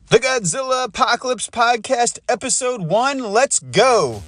The Godzilla Apocalypse Podcast, Episode 1. Let's go!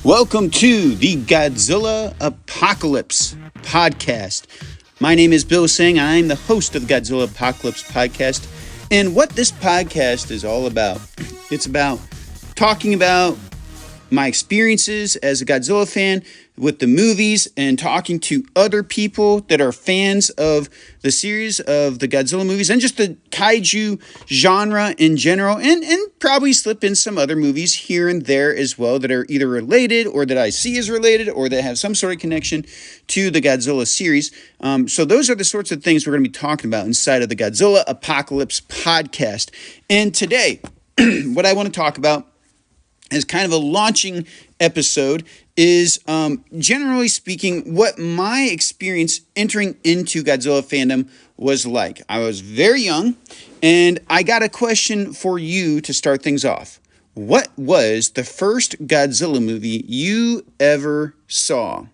Welcome to the Godzilla Apocalypse Podcast. My name is Bill Seng, and I'm the host of the Godzilla Apocalypse Podcast. And what this podcast is all about, it's about talking about my experiences as a Godzilla fan with the movies and talking to other people that are fans of the series of the Godzilla movies and just the kaiju genre in general, and probably slip in some other movies here and there as well that are either related or that I see as related or that have some sort of connection to the Godzilla series. So those are the sorts of things we're going to be talking about inside of the Godzilla Apocalypse Podcast. And today, what I want to talk about as kind of a launching episode is, generally speaking, what my experience entering into Godzilla fandom was like. I was very young, and I got a question for you to start things off. What was the first Godzilla movie you ever saw?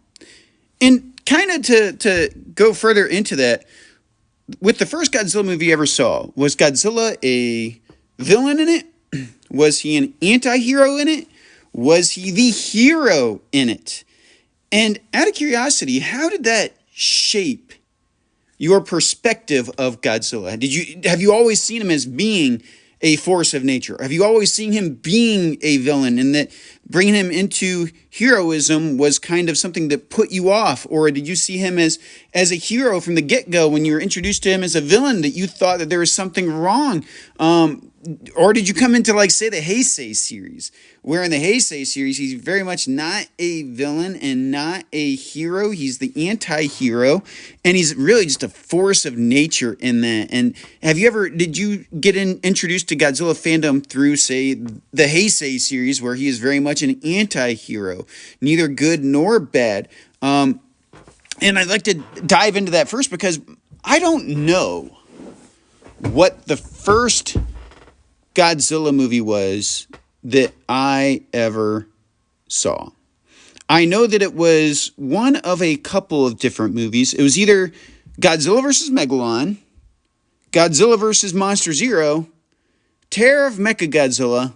And kind of to go further into that, with the first Godzilla movie you ever saw, was Godzilla a villain in it? Was he an anti-hero in it? Was he the hero in it? And out of curiosity, how did that shape your perspective of Godzilla? Have you always seen him as being a force of nature? Have you always seen him being a villain, and that bringing him into heroism was kind of something that put you off? Or did you see him as a hero from the get-go when you were introduced to him as a villain, that you thought that there was something wrong? Or did you come into, like, say, the Heisei series, where in the Heisei series, he's very much not a villain and not a hero. He's the anti-hero, and he's really just a force of nature in that. And did you get introduced to Godzilla fandom through, say, the Heisei series, where he is very much an anti-hero, neither good nor bad? And I'd like to dive into that first, because I don't know what the first Godzilla movie was that I ever saw. I know that it was one of a couple of different movies. It was either Godzilla vs. Megalon, Godzilla vs. Monster Zero, Terror of Mechagodzilla,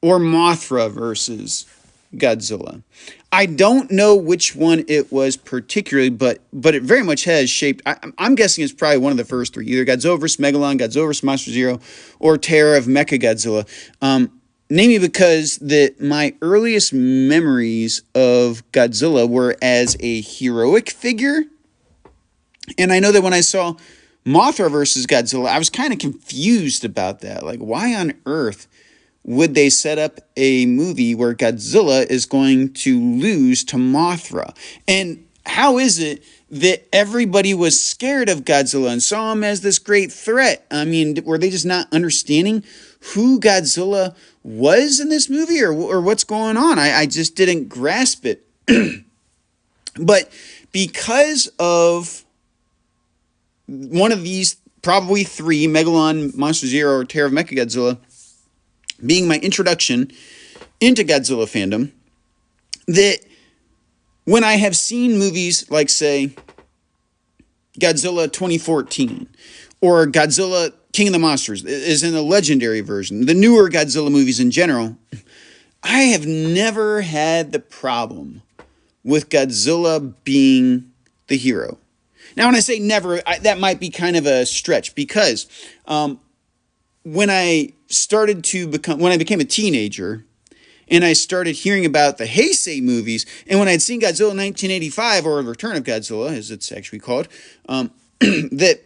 or Mothra vs. Godzilla. I don't know which one it was particularly, but it very much has shaped. I'm guessing it's probably one of the first three, either Godzilla vs. Megalon, Godzilla vs. Monster Zero, or Terror of Mechagodzilla. Namely because my earliest memories of Godzilla were as a heroic figure. And I know that when I saw Mothra vs. Godzilla, I was kind of confused about that. Like, why on earth would they set up a movie where Godzilla is going to lose to Mothra? And how is it that everybody was scared of Godzilla and saw him as this great threat? I mean, were they just not understanding who Godzilla was in this movie, or what's going on? I just didn't grasp it. But because of one of these, probably three, Megalon, Monster Zero, or Terror of Mechagodzilla, being my introduction into Godzilla fandom, that when I have seen movies like, say, Godzilla 2014 or Godzilla King of the Monsters, is in the legendary version, the newer Godzilla movies in general, I have never had the problem with Godzilla being the hero. Now, when I say never, that might be kind of a stretch, because when I became a teenager and I started hearing about the Heisei movies, and when I'd seen Godzilla 1985, or Return of Godzilla, as it's actually called, that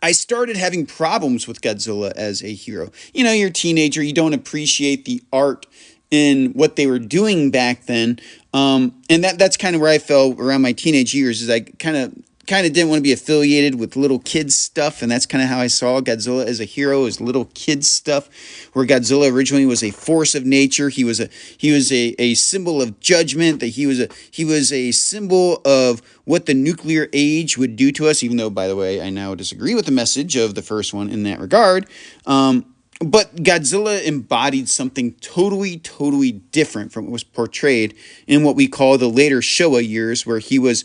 I started having problems with Godzilla as a hero. You know, you're a teenager, you don't appreciate the art in what they were doing back then. And that's kind of where I fell around my teenage years, is I kind of didn't want to be affiliated with little kids stuff, and that's kind of how I saw Godzilla as a hero, as little kids stuff, where Godzilla originally was a force of nature. He was a symbol of judgment, that he was a symbol of what the nuclear age would do to us, even though, by the way, I now disagree with the message of the first one in that regard. But Godzilla embodied something totally different from what was portrayed in what we call the later Showa years, where he was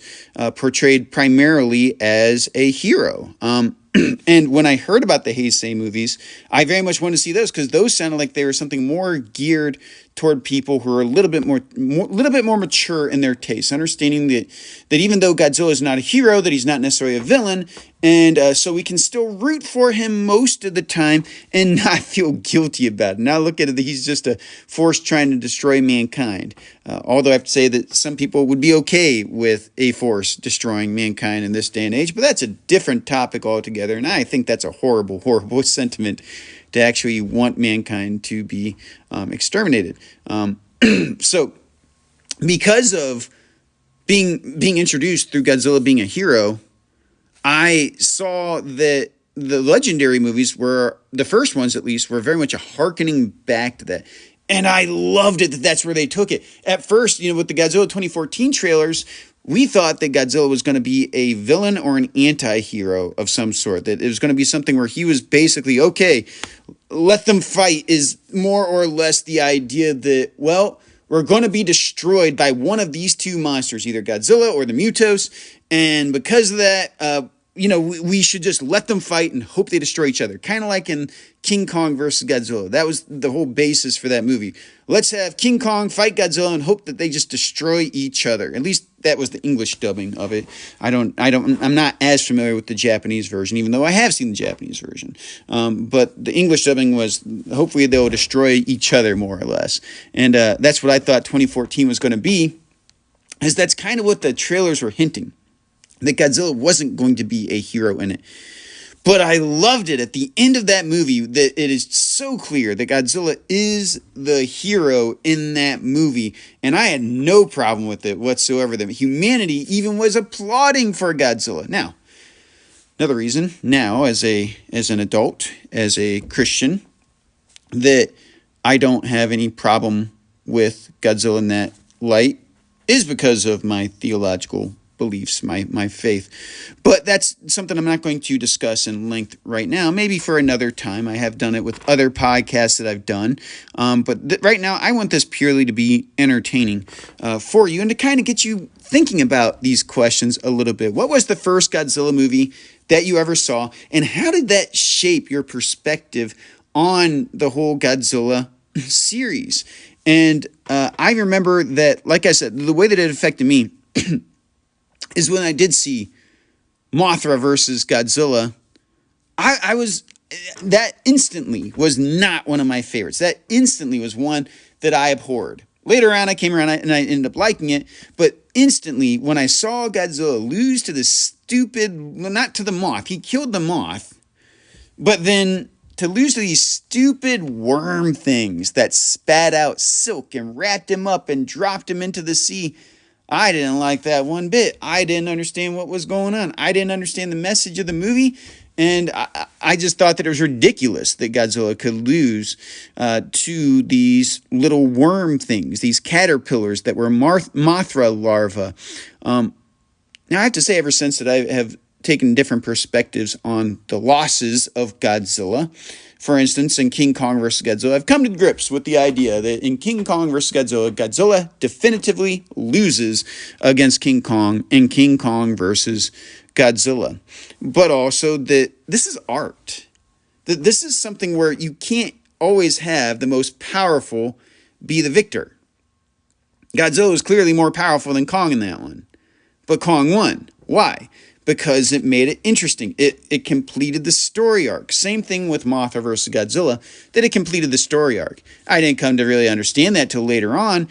portrayed primarily as a hero. And when I heard about the Heisei movies, I very much wanted to see those because those sounded like they were something more geared toward people who are a little bit more mature in their tastes, understanding that even though Godzilla is not a hero, that he's not necessarily a villain, and so we can still root for him most of the time and not feel guilty about it. Now look at it, he's just a force trying to destroy mankind. Although I have to say that some people would be okay with a force destroying mankind in this day and age, but that's a different topic altogether, and I think that's a horrible sentiment to actually want mankind to be exterminated. So because of being introduced through Godzilla being a hero, I saw that the legendary movies were, the first ones at least, were very much a hearkening back to that. And I loved it that that's where they took it. At first, with the Godzilla 2014 trailers, we thought that Godzilla was going to be a villain or an anti-hero of some sort. That it was going to be something where he was basically, okay, let them fight, is more or less the idea that, well, we're going to be destroyed by one of these two monsters, either Godzilla or the Mutos. And because of that, we should just let them fight and hope they destroy each other. Kind of like in King Kong versus Godzilla. That was the whole basis for that movie. Let's have King Kong fight Godzilla and hope that they just destroy each other. At least that was the English dubbing of it. I'm not as familiar with the Japanese version, even though I have seen the Japanese version. But the English dubbing was, hopefully they'll destroy each other more or less. And that's what I thought 2014 was going to be, as that's kind of what the trailers were hinting. That Godzilla wasn't going to be a hero in it. But I loved it at the end of that movie that it is so clear that Godzilla is the hero in that movie. And I had no problem with it whatsoever. That humanity even was applauding for Godzilla. Now, another reason now as an adult, as a Christian, that I don't have any problem with Godzilla in that light is because of my theological beliefs, my faith. But that's something I'm not going to discuss in length right now. Maybe for another time. I have done it with other podcasts that I've done. But right now, I want this purely to be entertaining for you and to kind of get you thinking about these questions a little bit. What was the first Godzilla movie that you ever saw? And how did that shape your perspective on the whole Godzilla series? And I remember that, like I said, the way that it affected me is when I did see Mothra versus Godzilla. I was, that instantly was not one of my favorites. That instantly was one that I abhorred. Later on, I came around and I ended up liking it. But instantly, when I saw Godzilla lose to the stupid, well, not to the moth, he killed the moth, but then to lose to these stupid worm things that spat out silk and wrapped him up and dropped him into the sea, I didn't like that one bit. I didn't understand what was going on. I didn't understand the message of the movie. And I just thought that it was ridiculous that Godzilla could lose to these little worm things, these caterpillars that were Mothra larvae. Now, I have to say, ever since that I have taken different perspectives on the losses of Godzilla. For instance, in King Kong vs. Godzilla, I've come to grips with the idea that in King Kong vs. Godzilla, Godzilla definitively loses against King Kong in King Kong vs. Godzilla. But also that this is art. That this is something where you can't always have the most powerful be the victor. Godzilla was clearly more powerful than Kong in that one. But Kong won. Why? Because it made it interesting. It completed the story arc. Same thing with Mothra versus Godzilla, that it completed the story arc. I didn't come to really understand that till later on,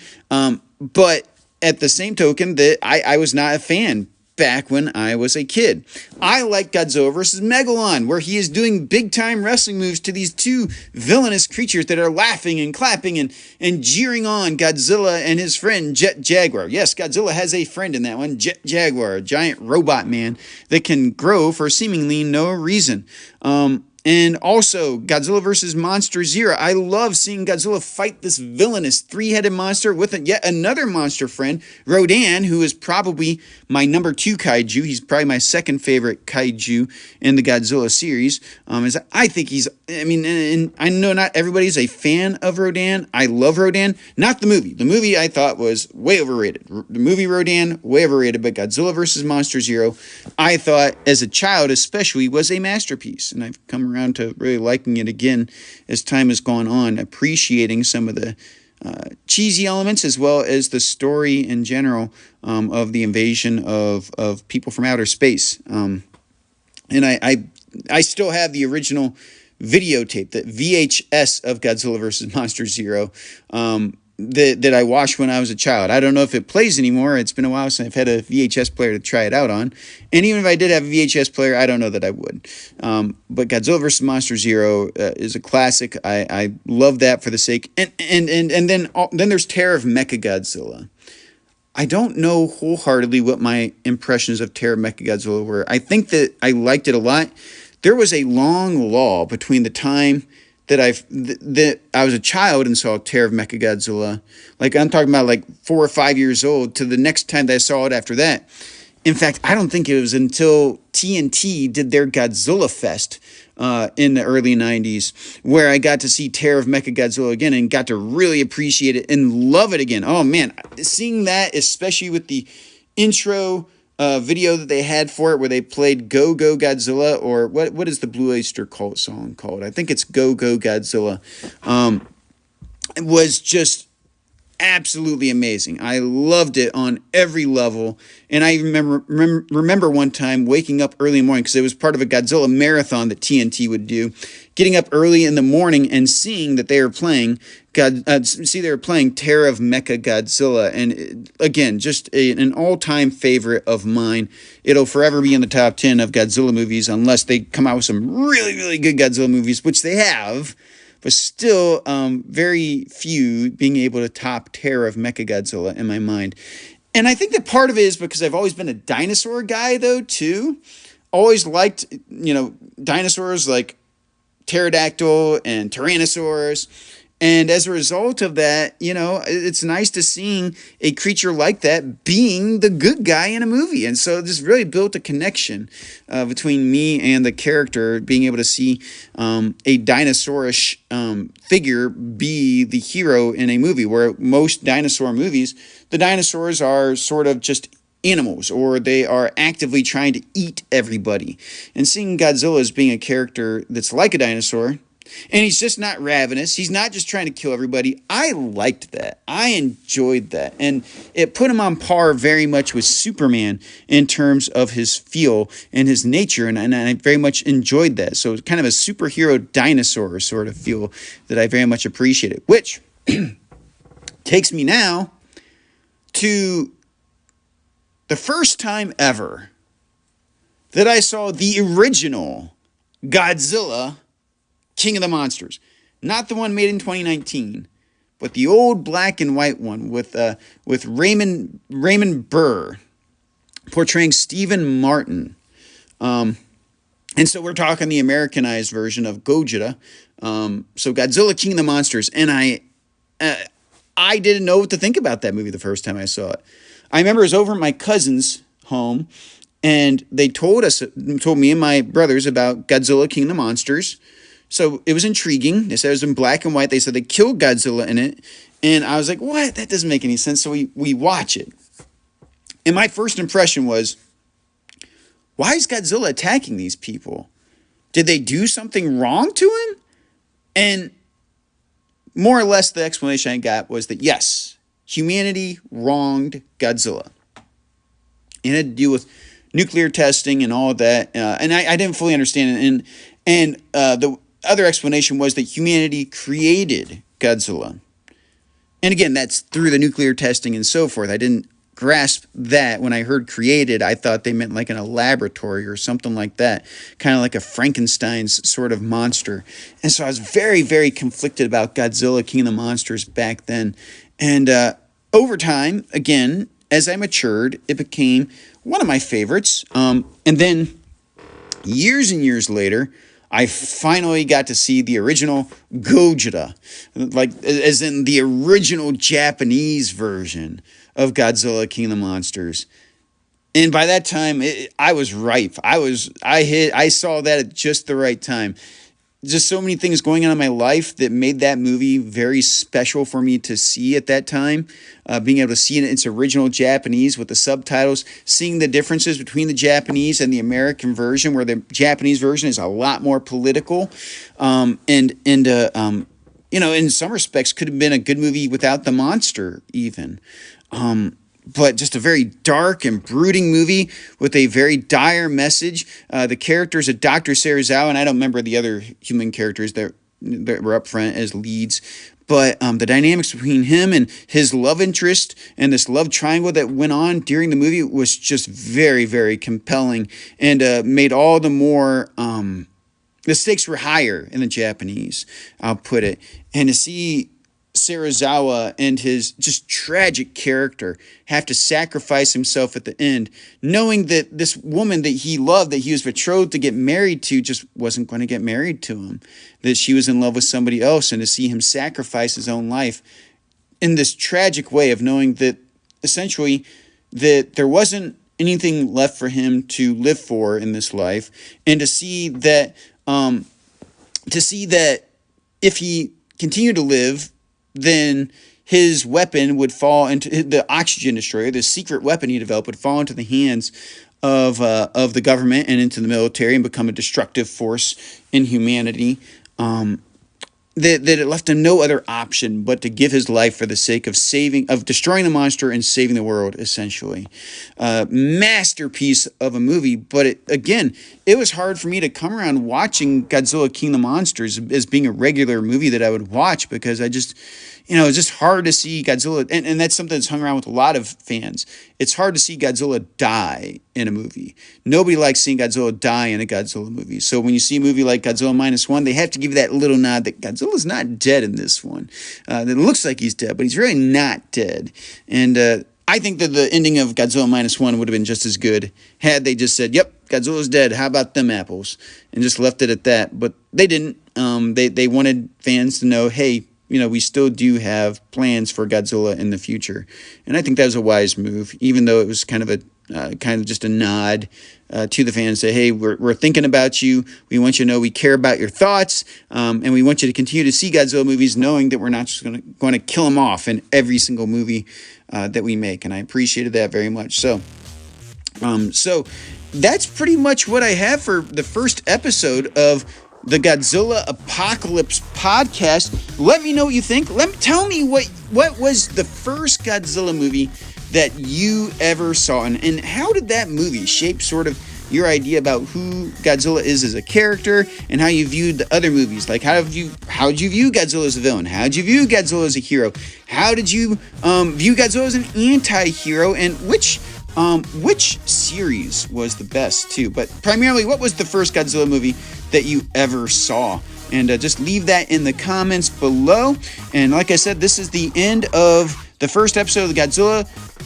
but at the same token that I was not a fan back when I was a kid. I like Godzilla vs. Megalon, where he is doing big-time wrestling moves to these two villainous creatures that are laughing and clapping and jeering on Godzilla and his friend Jet Jaguar. Yes, Godzilla has a friend in that one, Jet Jaguar, a giant robot man that can grow for seemingly no reason. And also, Godzilla vs. Monster Zero. I love seeing Godzilla fight this villainous three-headed monster with yet another monster friend, Rodan, who is probably my number 2 kaiju. He's probably my second favorite kaiju in the Godzilla series. I think he's, and I know not everybody's a fan of Rodan. I love Rodan. Not the movie. The movie I thought was way overrated. The movie Rodan, way overrated, but Godzilla vs. Monster Zero, I thought, as a child especially, was a masterpiece. And I've come around to really liking it again as time has gone on, appreciating some of the cheesy elements as well as the story in general of the invasion of people from outer space. And I still have the original videotape, the VHS of Godzilla vs. Monster Zero, that I watched when I was a child. I don't know if it plays anymore. It's been a while since I've had a VHS player to try it out on. And even if I did have a VHS player, I don't know that I would. But Godzilla vs. Monster Zero is a classic. I love that for the sake. And then there's Terror of Mechagodzilla. I don't know wholeheartedly what my impressions of Terror of Mechagodzilla were. I think that I liked it a lot. There was a long lull between the time that I was a child and saw Terror of Mechagodzilla, like I'm talking about like 4 or 5 years old, to the next time that I saw it after that. In fact, I don't think it was until TNT did their Godzilla Fest in the early 90s where I got to see Terror of Mechagodzilla again and got to really appreciate it and love it again. Oh man, seeing that, especially with the intro video that they had for it where they played Go Go Godzilla, or what is the Blue Oyster Cult song called? I think it's Go Go Godzilla. It was just absolutely amazing. I loved it on every level. And I remember one time waking up early in the morning, because it was part of a Godzilla marathon that TNT would do, getting up early in the morning and seeing that they were playing Terror of Mechagodzilla. And again, just an all-time favorite of mine. It'll forever be in the top 10 of Godzilla movies unless they come out with some really, really good Godzilla movies, which they have. But still, very few being able to top Terror of Mechagodzilla in my mind. And I think that part of it is because I've always been a dinosaur guy, though, too. Always liked, dinosaurs like Pterodactyl and Tyrannosaurus. And as a result of that, it's nice to seeing a creature like that being the good guy in a movie. And so this really built a connection between me and the character, being able to see a dinosaurish figure be the hero in a movie, where most dinosaur movies, the dinosaurs are sort of just animals, or they are actively trying to eat everybody. And seeing Godzilla as being a character that's like a dinosaur, and he's just not ravenous. He's not just trying to kill everybody. I liked that. I enjoyed that. And it put him on par very much with Superman in terms of his feel and his nature. And I very much enjoyed that. So it's kind of a superhero dinosaur sort of feel that I very much appreciated. Which takes me now to the first time ever that I saw the original Godzilla King of the Monsters. Not the one made in 2019, but the old black and white one with Raymond Burr portraying Stephen Martin. And so we're talking the Americanized version of Gojira. So Godzilla King of the Monsters. And I didn't know what to think about that movie the first time I saw it. I remember it was over at my cousin's home, and they told me and my brothers about Godzilla King of the Monsters. So it was intriguing. They said it was in black and white. They said they killed Godzilla in it. And I was like, what? That doesn't make any sense. So we watch it. And my first impression was, why is Godzilla attacking these people? Did they do something wrong to him? And more or less the explanation I got was that, yes, humanity wronged Godzilla. It had to do with nuclear testing and all of that. And I didn't fully understand it. And the other explanation was that humanity created Godzilla. And again, that's through the nuclear testing and so forth. I didn't grasp that. When I heard created, I thought they meant like in a laboratory or something like that, kind of like a Frankenstein's sort of monster. And so I was very, very conflicted about Godzilla King of the Monsters back then. And over time, again, as I matured, it became one of my favorites. And then years and years later, I finally got to see the original Gojira, like as in the original Japanese version of Godzilla King of the Monsters. And by that time, I was ripe. I saw that at just the right time. Just so many things going on in my life that made that movie very special for me to see at that time. Being able to see it in its original Japanese with the subtitles, seeing the differences between the Japanese and the American version, where the Japanese version is a lot more political, and in some respects could have been a good movie without the monster even. But just a very dark and brooding movie with a very dire message. The characters of Dr. Serizawa, and I don't remember the other human characters that were up front as leads, but the dynamics between him and his love interest and this love triangle that went on during the movie was just very, very compelling, and made all the more... the stakes were higher in the Japanese, I'll put it. And to see Serizawa and his just tragic character have to sacrifice himself at the end, knowing that this woman that he loved, that he was betrothed to get married to, just wasn't going to get married to him, that she was in love with somebody else, and to see him sacrifice his own life in this tragic way of knowing that essentially that there wasn't anything left for him to live for in this life, and to see that if he continued to live, then his weapon would fall into the oxygen destroyer, the secret weapon he developed, would fall into the hands of the government and into the military and become a destructive force in humanity. That it left him no other option but to give his life for the sake of destroying the monster and saving the world, essentially. Masterpiece of a movie, but it was hard for me to come around watching Godzilla King of the Monsters as being a regular movie that I would watch, because it's just hard to see Godzilla, and that's something that's hung around with a lot of fans. It's hard to see Godzilla die in a movie. Nobody likes seeing Godzilla die in a Godzilla movie. So when you see a movie like Godzilla -1, they have to give you that little nod that Godzilla's not dead in this one. That it looks like he's dead, but he's really not dead. And I think that the ending of Godzilla -1 would have been just as good had they just said, "Yep, Godzilla's dead. How about them apples?" and just left it at that. But they didn't. They wanted fans to know, hey, we still do have plans for Godzilla in the future. And I think that was a wise move, even though it was kind of just a nod to the fans, say, hey, we're thinking about you. We want you to know we care about your thoughts, and we want you to continue to see Godzilla movies, knowing that we're not just going to kill them off in every single movie that we make. And I appreciated that very much. So that's pretty much what I have for the first episode of the Godzilla Apocalypse podcast. Let me know what you think. Tell me what was the first Godzilla movie that you ever saw, and how did that movie shape sort of your idea about who Godzilla is as a character, and how you viewed the other movies? Like, how'd you view Godzilla as a villain? How'd you view Godzilla as a hero? How did you view Godzilla as an anti-hero? And which series was the best too? But primarily, what was the first Godzilla movie that you ever saw? And just leave that in the comments below. And like I said, this is the end of the first episode of the Godzilla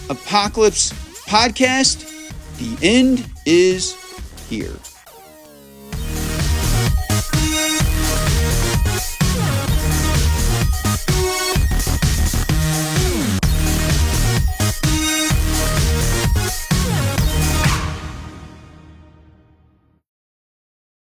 Apocalypse podcast. The end is here.